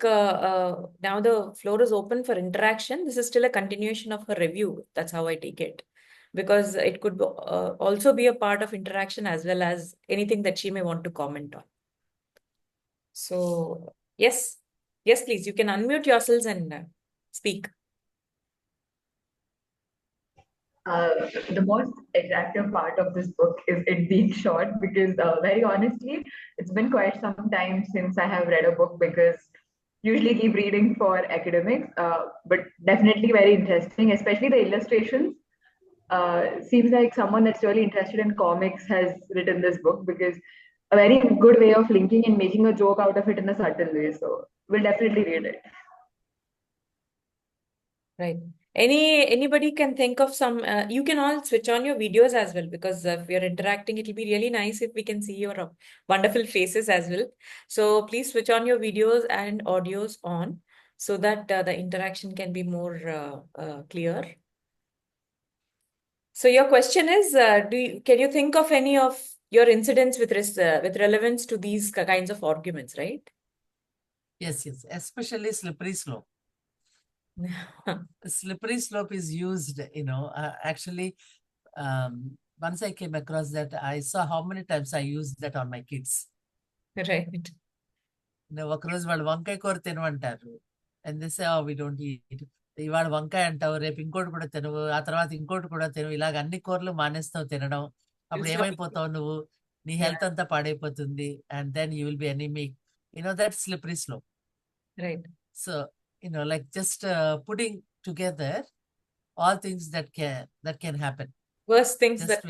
now the floor is open for interaction. This is still a continuation of her review. That's how I take it. Because it could also be a part of interaction as well as anything that she may want to comment on. So, yes, please, you can unmute yourselves and speak. The most attractive part of this book is it being short because, very honestly, it's been quite some time since I have read a book because usually keep reading for academics, but definitely very interesting, especially the illustrations. Seems like someone that's really interested in comics has written this book because a very good way of linking and making a joke out of it in a certain way. So we'll definitely read it. Right. Anybody can think of some, you can all switch on your videos as well, because if we are interacting, it'll be really nice if we can see your wonderful faces as well. So please switch on your videos and audios on so that the interaction can be more clear. So your question is, can you think of any of your incidents with relevance to these kinds of arguments, right? Yes, especially slippery slope. Slippery slope is used, actually, once I came across that, I saw how many times I used that on my kids. Right. ఒకరోజు వాళ్ళు వంకాయ కూర తినమంటారు, and they say, oh, we don't eat. ఇవాళ వంకాయ అంటావు, రేపు ఇంకోటి కూడా తినవు, ఆ తర్వాత ఇంకోటి కూడా తినవు, ఇలాగ అన్ని కూరలు మానేస్తావు తినడం. అప్పుడు ఏమైపోతావు నువ్వు, నీ హెల్త్ అంతా పాడైపోతుంది, and then you will be anemic. That slippery slope. Right. So, like just putting together all things that can happen. Worst things just that.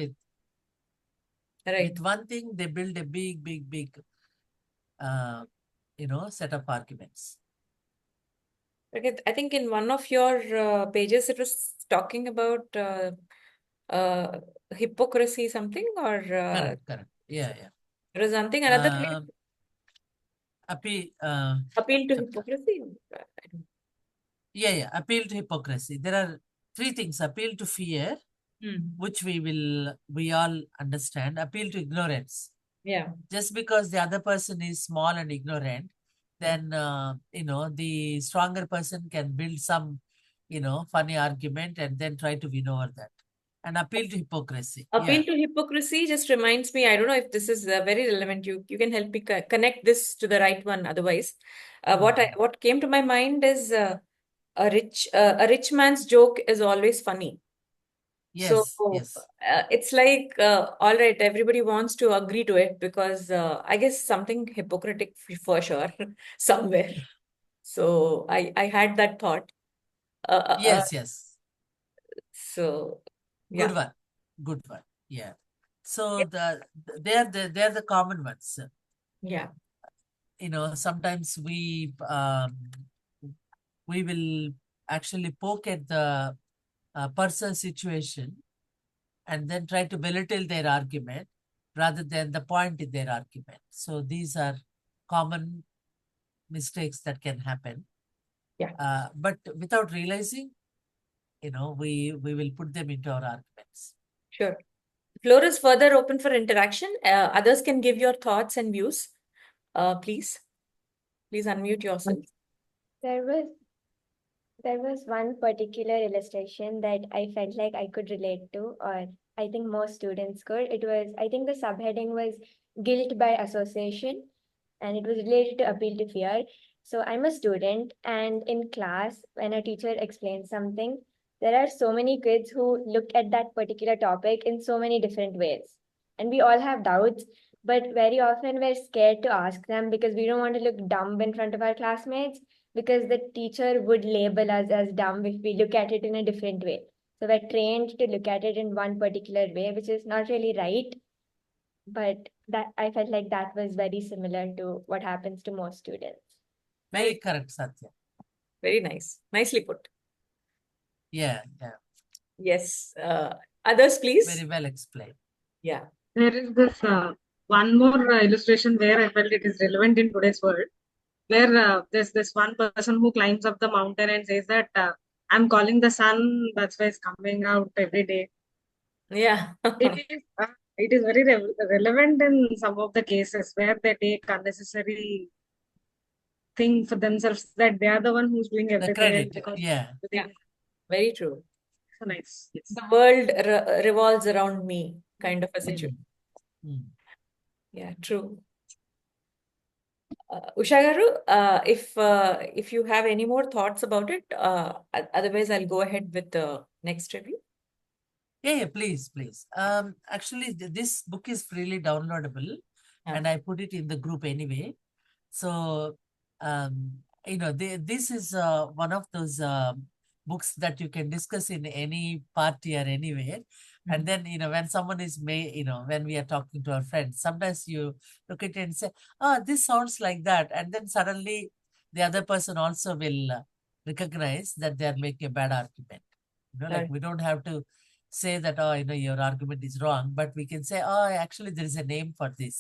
Right. With one thing, they build a big set of arguments. Okay, I think in one of your pages it was talking about hypocrisy something or correct. Yeah. There was something another appeal to hypocrisy. Yeah, appeal to hypocrisy. There are three things: appeal to fear, which we all understand. Appeal to ignorance. Yeah. Just because the other person is small and ignorant, then the stronger person can build some funny argument and then try to win over that. And appeal to hypocrisy. Appeal to hypocrisy just reminds me, I don't know if this is very relevant. You can help me connect this to the right one. Otherwise, what came to my mind is a rich man's joke is always funny. Yes, it's like, all right, everybody wants to agree to it because I guess something hypocritic for sure somewhere. So I had that thought. Yes. So yeah. Good one. Yeah. So they're the common ones. Yeah. Sometimes we will actually poke at the person's situation and then try to belittle their argument rather than the point in their argument. So these are common mistakes that can happen. Yeah. But without realizing, we will put them into our arguments. Sure. The floor is further open for interaction. Others can give your thoughts and views. Please unmute yourself. There was one particular illustration that I felt like I could relate to, or I think most students could. I think the subheading was guilt by association, and it was related to appeal to fear. So I'm a student, and in class, when a teacher explains something, there are so many kids who look at that particular topic in so many different ways. And we all have doubts, but very often we're scared to ask them because we don't want to look dumb in front of our classmates, because the teacher would label us as dumb if we look at it in a different way. So we're trained to look at it in one particular way, which is not really right. But that I felt like that was very similar to what happens to most students. Very correct, Satya. Very nice. Nicely put. Yeah. Yes. Others, please. Very well explained. Yeah. There is this one more illustration where I felt it is relevant in today's world, where there's this one person who climbs up the mountain and says that I'm calling the sun, that's why it's coming out every day. Yeah. It is very relevant in some of the cases where they take unnecessary think for themselves that they are the one who's doing The everything, and credit. because Yeah. they Yeah, very true. so nice. Yes. The world revolves around me, kind of a situation. Mm. Yeah, true. Usha garu, if you have any more thoughts about it, otherwise I'll go ahead with the next review. Yeah, please. Actually, this book is freely downloadable, Yeah. and I put it in the group anyway. So, this is one of those books that you can discuss in any party or anywhere. And then, when someone is when we are talking to our friends, sometimes you look at it and say, "Oh, this sounds like that," and then suddenly the other person also will recognize that they are making a bad argument. Like Right. we don't have to say that, "Oh, your argument is wrong," but we can say, "Oh, actually, there is a name for this."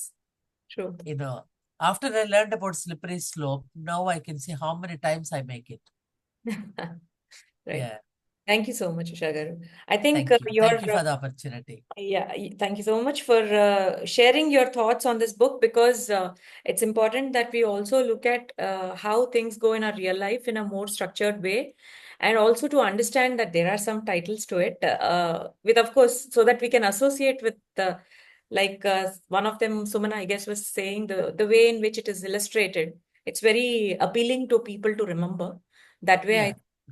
True. After I learned about slippery slope, now I can see how many times I make it. Right. Yeah. Thank you so much, Usha garu. I think Thank you. Thank you for the opportunity. Yeah, thank you so much for sharing your thoughts on this book, because it's important that we also look at how things go in our real life in a more structured way, and also to understand that there are some titles to it, with, of course, so that we can associate with one of them, Sumana, I guess, was saying the way in which it is illustrated. It's very appealing to people to remember. That way,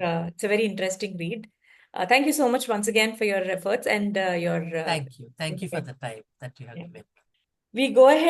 Yeah. it's a very interesting read. Thank you so much once again for your efforts and your. Thank you. Thank you for the time that you have Yeah. given. We go ahead.